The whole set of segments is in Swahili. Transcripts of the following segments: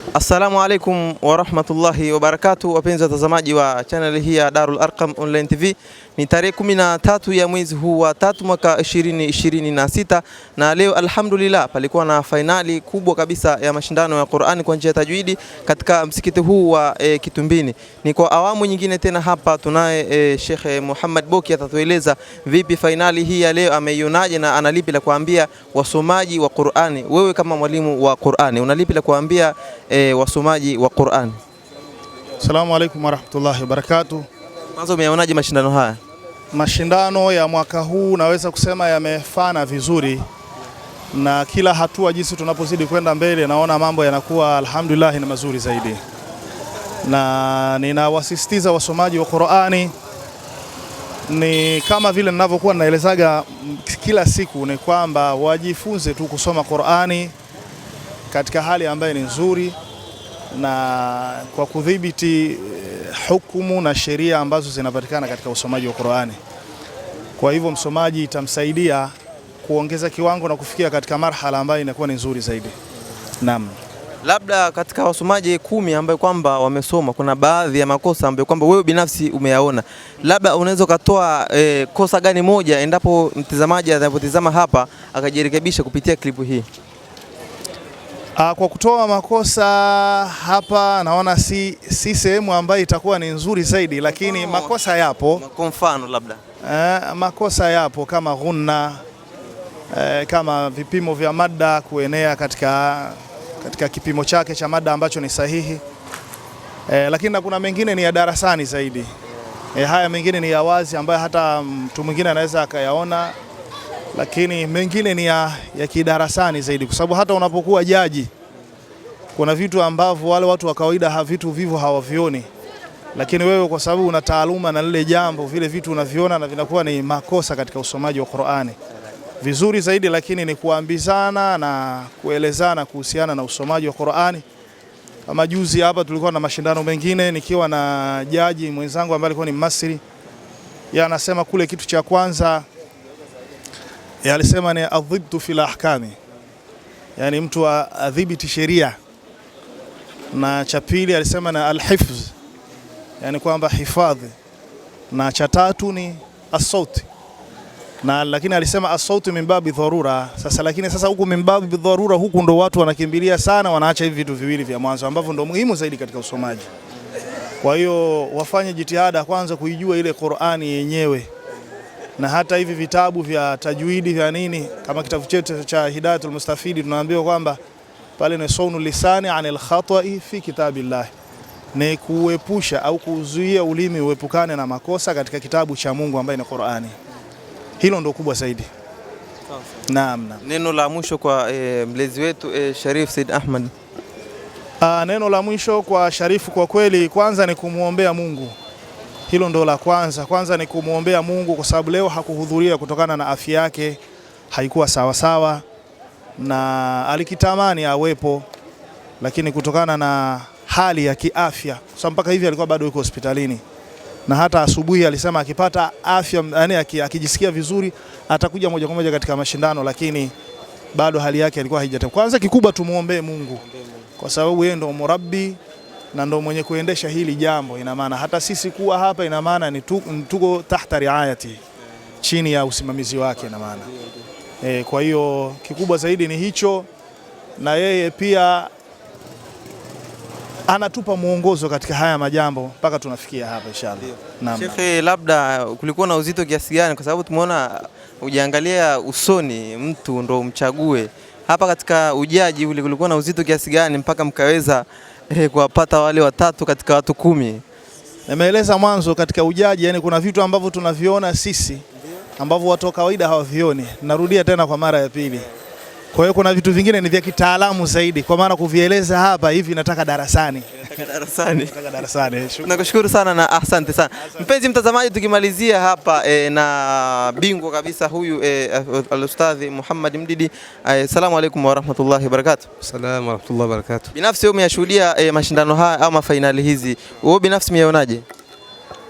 Assalamu alaikum wa rahmatullahi wa barakatuh, wapenzi watazamaji wa channel hii ya Darul Arqam Online TV. Ni tarehe 13 ya mwezi huu wa 3 mwaka 2026, na leo alhamdulillah palikuwa na fainali kubwa kabisa ya mashindano ya Qur'ani kwa njia ya tajwidi katika msikiti huu wa Kitumbini. Ni kwa awamu nyingine tena hapa tunaye Sheikh Muhammad Boki atatueleza vipi fainali hii ya leo ameionaje na analipi la kuambia wasomaji wa Qur'ani. Wewe kama mwalimu wa Qur'ani unalipi la kuambia wasomaji wa Qur'an? Assalamu alaikum warahmatullahi wabarakatuh. Kwanza umeonaje mashindano haya? Mashindano ya mwaka huu naweza kusema yamefana vizuri, na kila hatua jinsi tunapozidi kwenda mbele naona mambo yanakuwa alhamdulillah ni mazuri zaidi, na ninawasisitiza wasomaji wa Qur'ani ni kama vile ninavyokuwa naelezaga kila siku, ni kwamba wajifunze tu kusoma Qur'ani katika hali ambayo ni nzuri na kwa kudhibiti hukumu na sheria ambazo zinapatikana katika usomaji wa Qur'ani. Kwa hivyo msomaji itamsaidia kuongeza kiwango na kufikia katika marhala ambayo inakuwa ni nzuri zaidi. Naam. Labda katika wasomaji 10 ambao kwamba wamesoma kuna baadhi ya makosa ambayo kwamba wewe binafsi umeyaona, labda unaweza kutoa kosa gani moja endapo mtazamaji anapotazama hapa akajirekebisha kupitia klipu hii? Kwa kutoa makosa hapa naona si sehemu ambayo itakuwa ni nzuri zaidi, lakini makosa yapo. Kwa mfano labda makosa yapo kama ghunna, kama vipimo vya mada kuenea katika kipimo chake cha mada ambacho ni sahihi, lakini kuna mengine ni ya darasani zaidi. Haya mengine ni ya wazi ambayo hata mtu mwingine anaweza akayaona, lakini mengine ni ya kidarasani zaidi, kwa sababu hata unapokuwa jaji kuna vitu ambavyo wale watu wa kawaida vitu vivyo hawavioni, lakini wewe kwa sababu una taaluma na lile jambo, vile vitu unaviona na vinakuwa ni makosa katika usomaji wa Qur'ani. Vizuri zaidi lakini ni kuambizana na kuelezana kuhusiana na usomaji wa Qur'ani. Kama juzi hapa tulikuwa na mashindano mengine nikiwa na jaji mwenzangu ambaye alikuwa ni Mmasri, yeye anasema kule kitu cha kwanza alisema ni adhibtu fil ahkami, yani mtu adhibiti sheria, na cha pili alisema na alhifz, yani kwamba hifadhi, na cha tatu ni as-sauti, na lakini alisema as-sauti min babi dharura. Sasa huku min babi dharura huku ndo watu wanakimbilia sana, wanaacha hivi vitu viwili vya mwanzo ambavyo ndo muhimu zaidi katika usomaji. Kwa hiyo wafanye jitihada kwanza kuijua ile Qur'ani yenyewe, na hata hivi vitabu vya tajwidi vya nini, kama kitabu chetu cha Hidayatul Mustafidi tunaambiwa kwamba pale ni saunu lisani anil khata'i fi kitabillah, ni kuepusha au kuzuia ulimi uepukane na makosa katika kitabu cha Mungu ambaye ni Qur'ani. Hilo ndo kubwa zaidi. Naam. Neno la mwisho kwa mlezi wetu Sharif Said Ahmad. Neno la mwisho kwa Sharifu kwa kweli kwanza ni kumuombea Mungu. Hilo ndo la kwanza ni kumuombea Mungu, kwa sababu leo hakuhudhuria kutokana na afya yake haikuwa sawa, na alikitamani awepo, lakini kutokana na hali ya kiafya, kwa mpaka hivi alikuwa bado yuko hospitalini, na hata asubuhi alisema akipata afya, yani akijisikia vizuri atakuja moja kwa moja katika mashindano, lakini bado hali yake ilikuwa haijataka. Kwanza kikubwa tumuombee Mungu, kwa sababu yeye ndo murabbi na ndo mwenye kuendesha hili jambo. Ina maana hata sisi kuwa hapa ina maana ni tuko tahta riayati, chini ya usimamizi wake ina maana. Kwa hiyo kikubwa zaidi ni hicho, na yeye pia anatupa muongozo katika haya majambo mpaka tunafikia hapa inshallah. Naam. Sheikh, labda kulikuwa na uzito kiasi gani, kwa sababu tumeona ujiangalia usoni mtu ndo umchague hapa katika ujaji ule, kulikuwa na uzito kiasi gani mpaka mkaweza kuwapata wale watatu katika watu 10? Nimeeleza mwanzo katika ujaji, yani kuna vitu ambavyo tunaviona sisi ambavyo watu wa kawaida hawavioni. Narudia tena kwa mara ya pili. Kwa hiyo kuna vitu vingine ni vya kitaalamu zaidi, kwa maana kuvieleza hapa hivi nataka darasani. Nataka darasani. Nakushukuru sana na asante sana. Mpenzi mtazamaji, tukimalizia hapa na bingwa kabisa huyu al-Ustadhi Muhammad Mdidi. Asalamu alaykum wa rahmatullahi wa barakatuh. Salamu wa rahmatullahi wa barakatuh. Binafsi wewe umeyashuhudia mashindano haya au mafainali hizi, wewe binafsi umeonaje?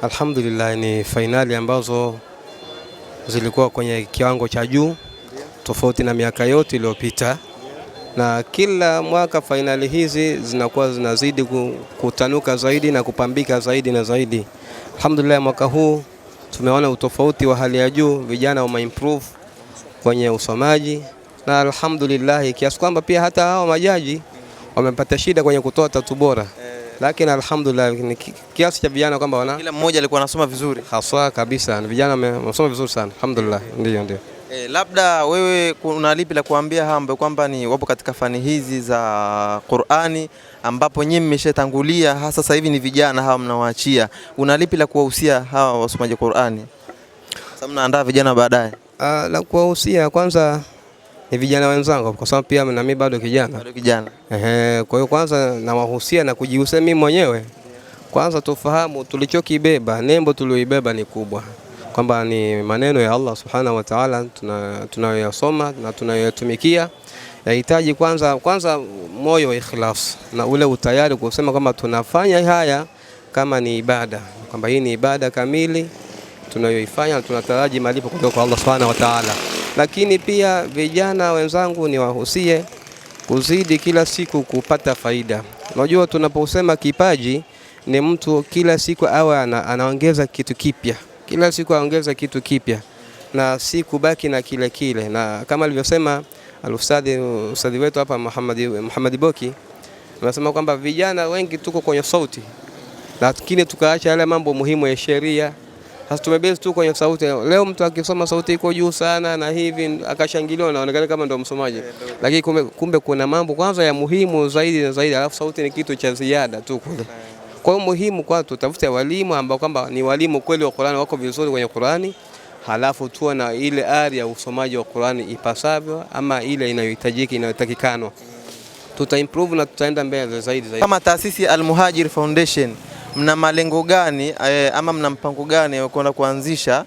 Alhamdulillah, ni fainali ambazo zilikuwa kwenye kiwango cha juu tofauti na miaka yote iliyopita. na kila mwaka fainali hizi zinakuwa zinazidi kutanuka zaidi na kupambika zaidi na zaidi. Alhamdulillah, mwaka huu tumeona utofauti wa hali ya juu, vijana wameimprove kwenye usomaji, na alhamdulillah kiasi kwamba pia hata hao majaji wamepata shida kwenye kutoa tatu bora, lakini alhamdulillah ni kiasi cha vijana kwamba kila mmoja alikuwa anasoma vizuri, haswa kabisa vijana wamesoma vizuri sana alhamdulillah. Ndio. Labda wewe kuna lipi la kuambia hao kwamba ni wapo katika fani hizi za Qur'ani ambapo nyinyi mmeshatangulia, hasa sasa hivi ni vijana hawa mnawaachia, una lipi la kuwahusia hawa wasomaji Qur'ani sasa mnaandaa vijana baadaye? La kuwahusia kwanza ni vijana wenzangu, kwa sababu pia na mimi bado kijana. Kwa hiyo kwanza nawahusia na kujihusia mimi mwenyewe, kwanza tufahamu tulichokibeba, nembo tulioibeba ni kubwa, kwamba ni maneno ya Allah subhanahu wa ta'ala tunayoyasoma na tunayoyatumikia. Yahitaji kwanza moyo wa ikhlas na ule utayari kusema kwamba tunafanya haya kama ni ibada, kwamba hii ni ibada kamili tunayoifanya na tunataraji malipo kutoka kwa Allah subhanahu wa ta'ala. Lakini pia vijana wenzangu niwahusie kuzidi kila siku kupata faida. Unajua tunaposema kipaji ni mtu kila siku awe anaongeza kitu kipya, kila siku aongeza kitu kipya na si kubaki na kile, na kama alivyosema ustadhi wetu hapa Muhammad Boki, anasema kwamba vijana wengi tuko kwenye sauti, lakini tukaacha yale mambo muhimu ya sheria. Sasa tumebezi tu kwenye sauti. Leo mtu akisoma sauti iko juu sana na hivi akashangiliwa, naonekana kama ndio msomaji, lakini kumbe kuna mambo kwanza ya muhimu zaidi na zaidi, alafu sauti ni kitu cha ziada tu kule. Kwa hiyo muhimu kwa tutafute walimu ambao kwamba ni walimu kweli wa Qur'ani, wako vizuri kwenye Qur'ani, halafu tuwe na ile ari ya usomaji wa Qur'ani ipasavyo, ama ile inayohitajika inayotakikana, tuta-improve na tutaenda mbele zaidi. Kama taasisi Al-Muhajir Foundation, mna malengo gani ama mna mpango gani wa kwenda kuanzisha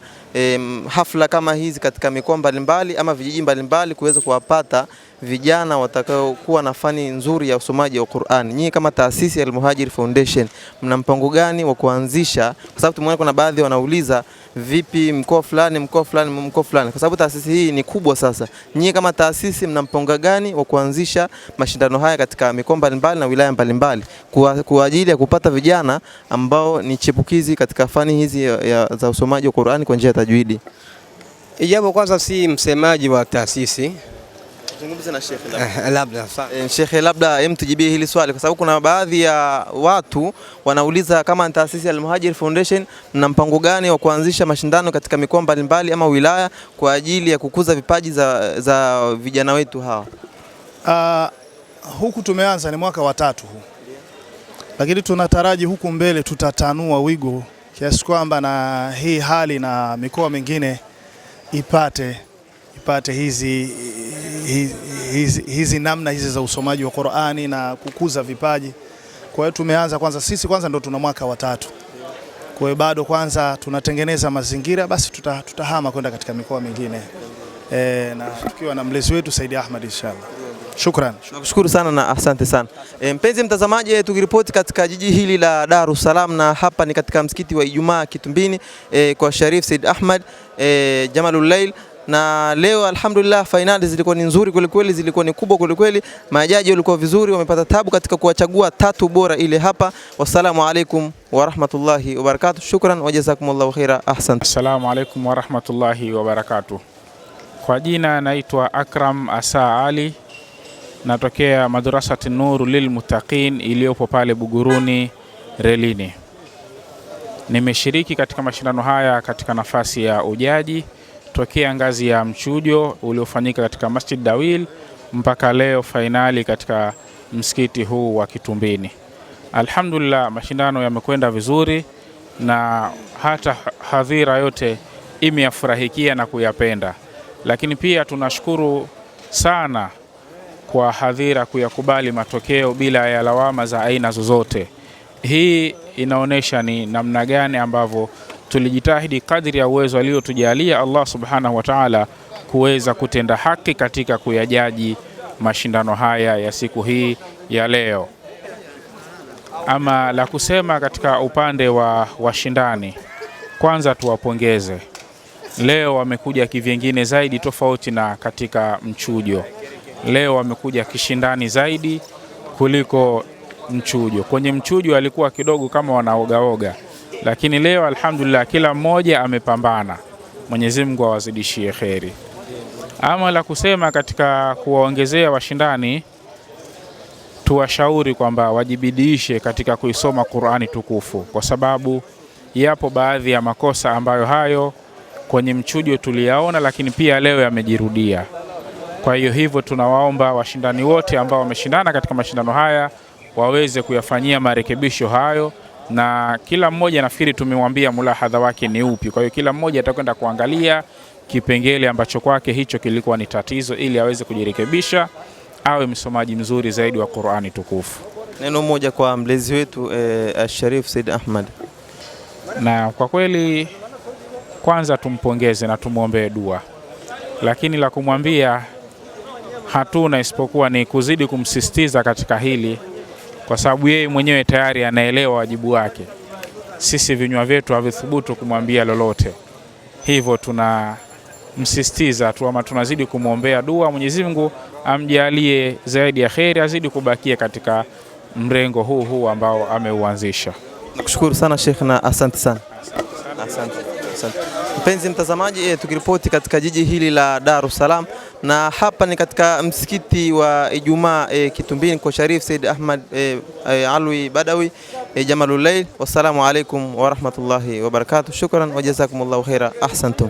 hafla kama hizi katika mikoa mbalimbali ama vijiji mbalimbali kuweza kuwapata vijana watakao kuwa na fani nzuri ya usomaji wa Qur'an? Nyinyi kama taasisi ya Al-Muhajir Foundation mna mpango gani wa kuanzisha? Kwa sababu tumeona kuna baadhi wanauliza vipi mkoa fulani, kwa sababu taasisi hii ni kubwa. Sasa nyinyi kama taasisi mna mpango gani wa kuanzisha mashindano haya katika mikoa mbalimbali na wilaya mbalimbali kwa ajili ya kupata vijana ambao ni chipukizi katika fani hizi za usomaji wa Qur'an kwa njia ya tajwidi? Ijapo kwanza si msemaji wa taasisi, zungumza na Sheikh labda. Sheikh, labda mtujibie hili swali, kwa sababu kuna baadhi ya watu wanauliza kama taasisi ya Al-Muhajir Foundation mna mpango gani wa kuanzisha mashindano katika mikoa mbalimbali ama wilaya kwa ajili ya kukuza vipaji za vijana wetu hawa? Huku tumeanza ni mwaka wa 3 huu, lakini tunataraji huku mbele tutatanua wigo kiasi kwamba na hii hali na mikoa mingine ipate hizi namna hizi za usomaji wa Qur'ani na kukuza vipaji. Kwa hiyo tumeanza sisi ndo tuna mwaka wa 3. Kwa hiyo bado kwanza tunatengeneza mazingira, basi tutahama kwenda katika mikoa mingine na tukiwa na mlezi wetu Said Ahmad inshallah. Shukran. Nakushukuru sana na asante sana. Mpenzi mtazamaji, tukiripoti katika jiji hili la Dar es Salaam, na hapa ni katika msikiti wa Ijumaa Kitumbini kwa Sharif Said Ahmad Jamalul Lail. Na leo alhamdulillah finali zilikuwa ni nzuri kweli, zilikuwa ni kubwa kweli. Majaji walikuwa vizuri, wamepata tabu katika kuwachagua 3 bora ile hapa. Wassalamu alaikum wa rahmatullahi wa barakatuh. Shukran wa jazakumullahu khaira. Ahsante. Assalamu alaikum wa rahmatullahi wa barakatuh. Kwa jina naitwa Akram Asa Ali, natokea Madrasati Nur Lilmuttaqin iliyopo pale Buguruni Relini. Nimeshiriki katika mashindano haya katika nafasi ya ujaji tokea ngazi ya mchujo uliofanyika katika Masjid Dawil mpaka leo fainali katika msikiti huu wa Kitumbini. Alhamdulillah, mashindano yamekwenda vizuri na hata hadhira yote imeyafurahikia na kuyapenda. Lakini pia tunashukuru sana kwa hadhira kuyakubali matokeo bila ya lawama za aina zozote. Hii inaonesha ni namna gani ambavyo tulijitahidi kadri ya uwezo aliotujalia Allah subhanahu wa ta'ala kuweza kutenda haki katika kuyajaji mashindano haya ya siku hii ya leo. Ama la kusema katika upande wa washindani, kwanza tuwapongeze. Leo wamekuja kivyengine zaidi tofauti na katika mchujo. leo wamekuja kishindani zaidi kuliko mchujo. Kwenye mchujo alikuwa kidogo kama wanaogaoga, lakini leo alhamdulillah kila mmoja amepambana. Mwenyezi Mungu awazidishie kheri. Ama la kusema katika kuwaongezea washindani, tuwashauri kwamba wajibidiishe katika kuisoma Qur'ani tukufu, kwa sababu yapo baadhi ya makosa ambayo hayo kwenye mchujo tuliyaona, lakini pia leo yamejirudia. Kwa hiyo hivyo tunawaomba washindani wote ambao wameshindana katika mashindano haya waweze kuyafanyia marekebisho hayo, na kila mmoja nafikiri tumemwambia mulahadha wake ni upi. Kwa hiyo kila mmoja atakwenda kuangalia kipengele ambacho kwake hicho kilikuwa ni tatizo, ili aweze kujirekebisha, awe msomaji mzuri zaidi wa Qur'ani tukufu. Neno moja kwa mlezi wetu Sharif Said Ahmad. Na kwa kweli kwanza tumpongeze na tumuombee dua, lakini la kumwambia hatuna isipokuwa ni kuzidi kumsisitiza katika hili, kwa sababu yeye mwenyewe tayari anaelewa wajibu wake. Sisi vinywa vyetu havithubutu kumwambia lolote, hivyo tunamsisitiza tu, ama tunazidi kumwombea dua. Mwenyezi Mungu amjalie zaidi ya kheri, azidi kubakia katika mrengo huu ambao ameuanzisha. Nakushukuru sana Sheikh na asante sana. Asante. Mpenzi mtazamaji, tukiripoti katika jiji hili la Dar es Salaam, na hapa ni katika msikiti wa Ijumaa Kitumbini kwa Sharif Said Ahmad Alwi Badawi Jamalul Layl. Wassalamu alaikum wa rahmatullahi wa barakatuh. Shukran wa jazakumullahu khaira. Ahsantum.